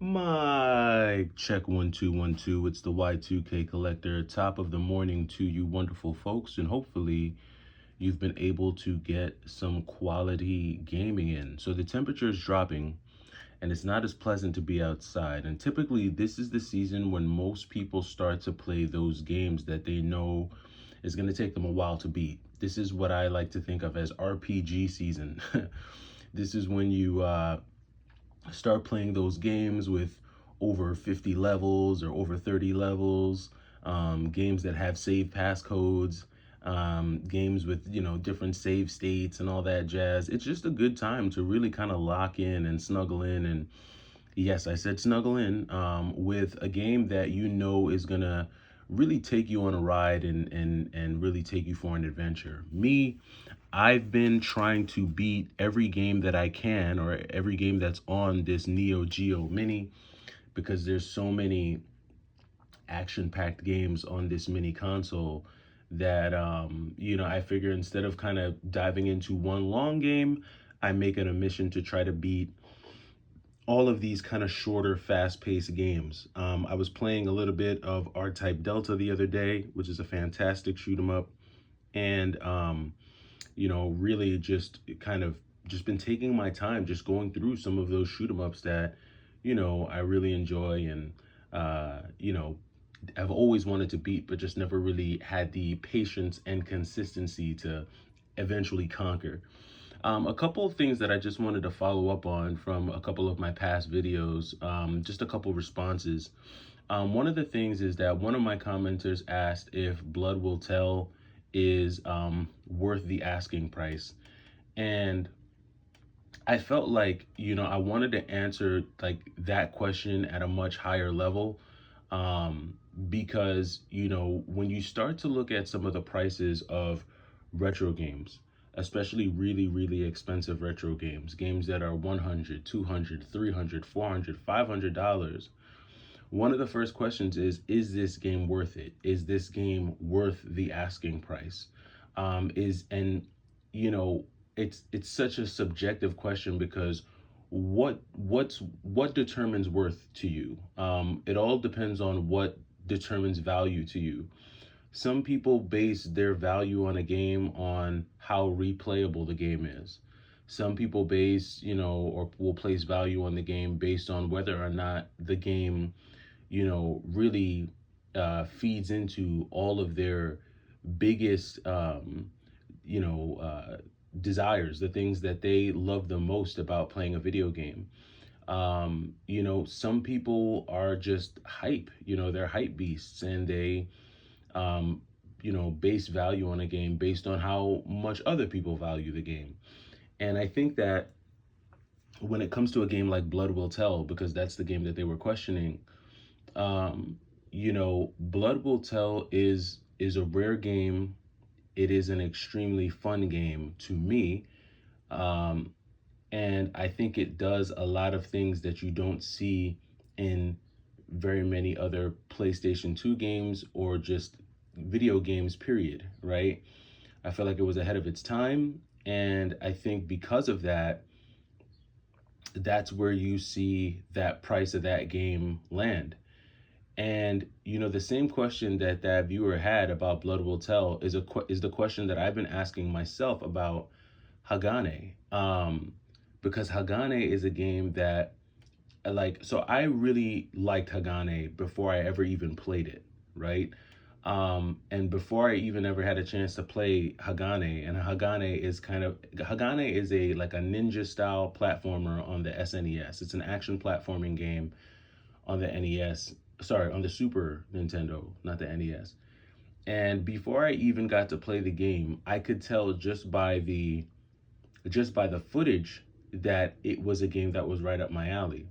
Mic check 1 2 1 2. It's the Y2K collector. Top of the morning to you, wonderful folks, and hopefully you've been able to get some quality gaming in. So the temperature is dropping, and it's not as pleasant to be outside. And typically, this is the season when most people start to play those games that they know is going to take them a while to beat. This is what I like to think of as RPG season. This is when you start playing those games with over 50 levels or over 30 levels, games that have save passcodes, games with, different save states and all that jazz. It's just a good time to really kind of lock in and snuggle in. And yes, I said snuggle in, with a game that you know is going to really take you on a ride and really take you for an adventure. I've been trying to beat every game that I can, or every game that's on this Neo Geo Mini, because there's so many action-packed games on this mini console that I figure instead of kind of diving into one long game, I make it a mission to try to beat all of these kind of shorter, fast-paced games. I was playing a little bit of R-Type Delta the other day, which is a fantastic shoot 'em up, and really just been taking my time, just going through some of those shoot 'em ups that, I really enjoy and, I've always wanted to beat, but just never really had the patience and consistency to eventually conquer. A couple of things that I just wanted to follow up on from a couple of my past videos, just a couple responses. One of the things is that one of my commenters asked if Blood Will Tell is worth the asking price. And I felt like, I wanted to answer like that question at a much higher level, because, when you start to look at some of the prices of retro games, especially really, really expensive retro games, games that are 100, 200, 300, 400, $500, one of the first questions is this game worth it? Is this game worth the asking price? Is and you know it's such a subjective question because what determines worth to you? It all depends on what determines value to you. Some people base their value on a game on how replayable the game is. Some people base, or will place value on the game based on whether or not the game, really feeds into all of their biggest, desires, the things that they love the most about playing a video game. Some people are just hype, they're hype beasts, and they, base value on a game based on how much other people value the game. And I think that when it comes to a game like Blood Will Tell, because that's the game that they were questioning, Blood Will Tell is a rare game. It is an extremely fun game to me. Um, and I think it does a lot of things that you don't see in very many other PlayStation 2 games or just video games, period, right? I feel like it was ahead of its time. And I think because of that, that's where you see that price of that game land. And the same question that that viewer had about Blood Will Tell is the question that I've been asking myself about Hagane. Because Hagane is a game that I like. So I really liked Hagane before I ever even played it, right? And before I even ever had a chance to play Hagane, and Hagane is a like a ninja style platformer on the SNES. It's an action platforming game on the NES. Sorry, on the Super Nintendo, not the NES. And before I even got to play the game, I could tell just by the footage that it was a game that was right up my alley.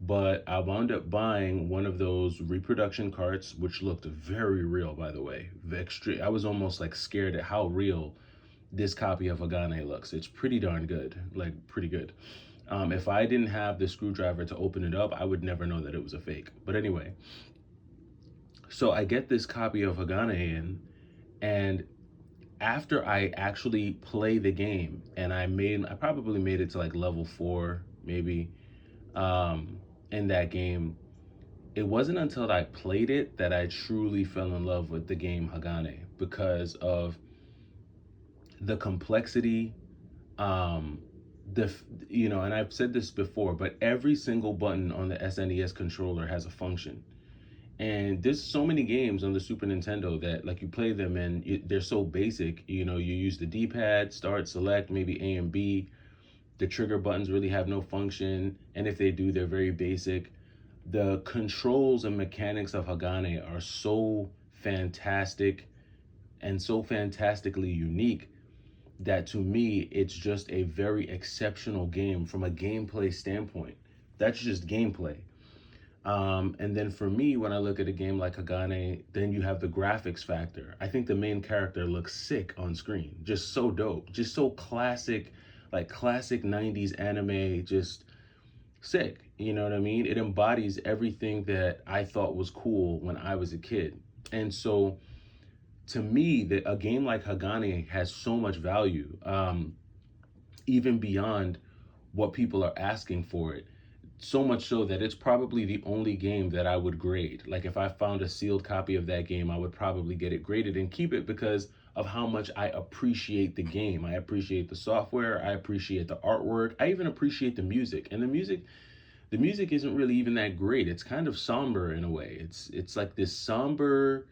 But I wound up buying one of those reproduction carts, which looked very real, by the way. I was almost like scared at how real this copy of Hagane looks. It's pretty darn good, like pretty good. If I didn't have the screwdriver to open it up, I would never know that it was a fake. But anyway, so I get this copy of Hagane in, and after I actually play the game, and I probably made it to like level 4, maybe. Um, in that game. It wasn't until I played it that I truly fell in love with the game Hagane because of the complexity, um the and I've said this before, but every single button on the SNES controller has a function. And there's so many games on the Super Nintendo that, like, you play them and they're so basic. You use the D-pad, start, select, maybe A and B. The trigger buttons really have no function, and if they do, they're very basic. The controls and mechanics of Hagane are so fantastic and so fantastically unique that, to me, it's just a very exceptional game from a gameplay standpoint. That's just gameplay. And then for me, when I look at a game like Hagane, then you have the graphics factor. I think the main character looks sick on screen, just so dope, just so classic, like classic 90s anime, just sick. You know what I mean? It embodies everything that I thought was cool when I was a kid. And so, to me, a game like Hagane has so much value, even beyond what people are asking for it. So much so that it's probably the only game that I would grade. Like, if I found a sealed copy of that game, I would probably get it graded and keep it because of how much I appreciate the game. I appreciate the software, I appreciate the artwork, I even appreciate the music. And the music isn't really even that great. It's kind of somber in a way. It's like this somber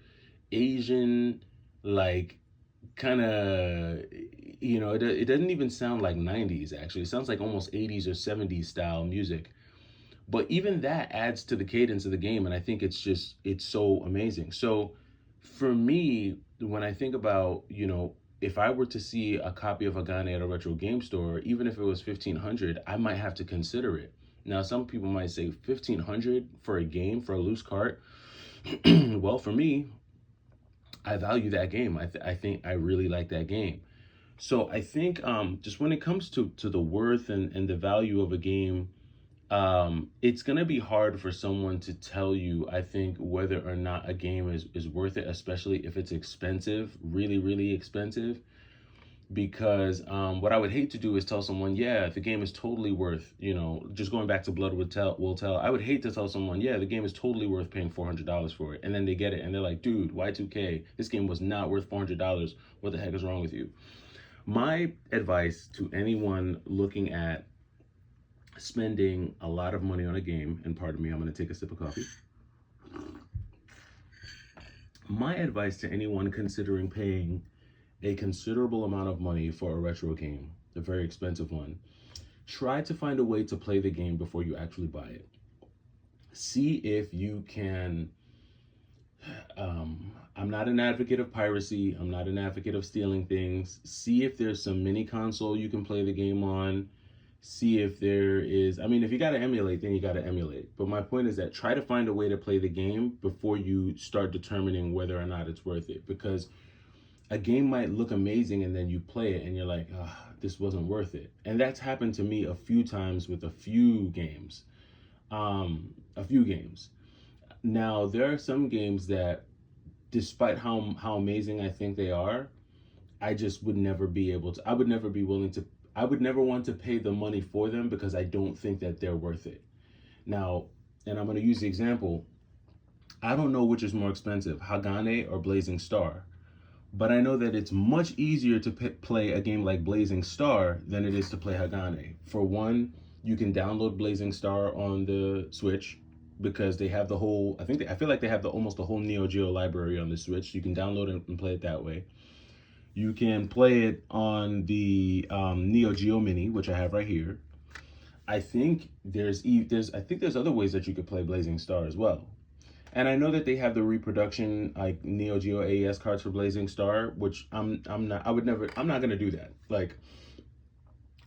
Asian, like, kind of, it doesn't even sound like 90s actually. It sounds like almost 80s or 70s style music. But even that adds to the cadence of the game, and I think it's so amazing. So for me, when I think about, if I were to see a copy of Hagane at a retro game store, even if it was 1500, I might have to consider it. Now, some people might say 1500 for a game, for a loose cart. Well, for me, I value that game. I think I really like that game. So I think, just when it comes to the worth and the value of a game, it's gonna be hard for someone to tell you, I think, whether or not a game is worth it, especially if it's expensive, really, really expensive. Because what I would hate to do is tell someone, yeah, the game is totally worth, just going back to Blood will tell. I would hate to tell someone, yeah, the game is totally worth paying $400 for it, and then they get it and they're like, dude, Y2K, this game was not worth $400. What the heck is wrong with you? My advice to anyone looking at spending a lot of money on a game, and pardon me, I'm going to take a sip of coffee. My advice to anyone considering paying a considerable amount of money for a retro game, a very expensive one, try to find a way to play the game before you actually buy it. See if you can. I'm not an advocate of piracy. I'm not an advocate of stealing things. See if there's some mini console you can play the game on. See if there is, I mean, if you got to emulate, then you got to emulate. But my point is that try to find a way to play the game before you start determining whether or not it's worth it. Because a game might look amazing and then you play it and you're like, this wasn't worth it. And that's happened to me a few times with a few games. A few games. Now, there are some games that, despite how amazing I think they are, I just would never be able to, I would never be willing to, I would never want to pay the money for them because I don't think that they're worth it. Now, and I'm going to use the example, I don't know which is more expensive, Hagane or Blazing Star. But I know that it's much easier to play a game like Blazing Star than it is to play Hagane. For one, you can download Blazing Star on the Switch because they have the whole, I feel like they have almost the whole Neo Geo library on the Switch. You can download it and play it that way. You can play it on the Neo Geo Mini, which I have right here. I think there's other ways that you could play Blazing Star as well. And I know that they have the reproduction, like Neo Geo AES cards for Blazing Star, which I'm not gonna do that. Like,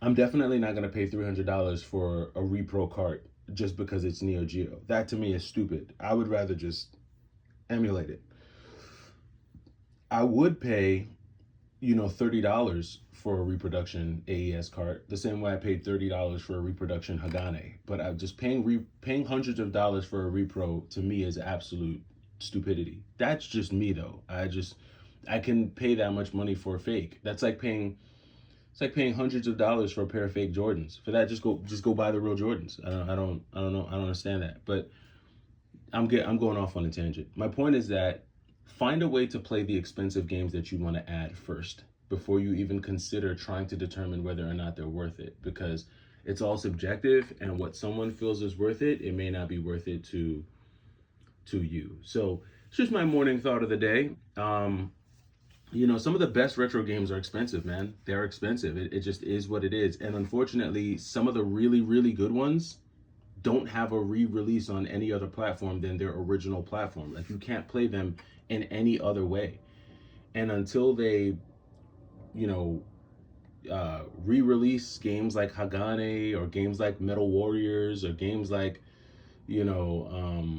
I'm definitely not gonna pay $300 for a repro cart just because it's Neo Geo. That to me is stupid. I would rather just emulate it. I would pay, $30 for a reproduction AES cart, the same way I paid $30 for a reproduction Hagane. But I'm just paying hundreds of dollars for a repro, to me, is absolute stupidity. That's just me though. I can pay that much money for a fake. That's like paying It's like paying hundreds of dollars for a pair of fake Jordans. For that, just go buy the real Jordans. I don't know. I don't understand that. But I'm going off on a tangent. My point is that find a way to play the expensive games that you want to add first before you even consider trying to determine whether or not they're worth it, because it's all subjective, and what someone feels is worth it, it may not be worth it to you. So it's just my morning thought of the day. You know, some of the best retro games are expensive, man. They're expensive. It just is what it is. And unfortunately, some of the really, really good ones don't have a re-release on any other platform than their original platform. Like, you can't play them in any other way. And until they, you know, re-release games like Hagane, or games like Metal Warriors, or games like, you know,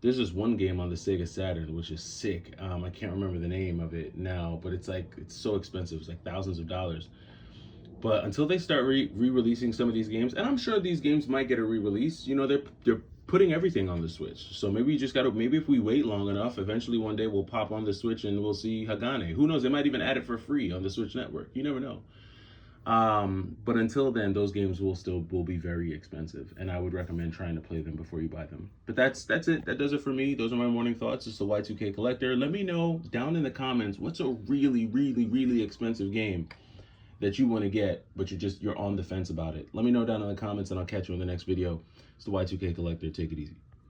there's this one game on the Sega Saturn which is sick. I can't remember the name of it now, but it's like, it's so expensive. It's like thousands of dollars. But until they start re-releasing some of these games, and I'm sure these games might get a re-release, you know, they're putting everything on the Switch. So maybe you just gotta, maybe if we wait long enough, eventually one day we'll pop on the Switch and we'll see Hagane. Who knows? They might even add it for free on the Switch network. You never know. But until then, those games will be very expensive, and I would recommend trying to play them before you buy them. But that's it. That does it for me. Those are my morning thoughts. It's the Y2K Collector. Let me know down in the comments what's a really, really, really expensive game that you want to get, but you're on the fence about it. Let me know down in the comments, and I'll catch you in the next video. It's the Y2K Collector. Take it easy.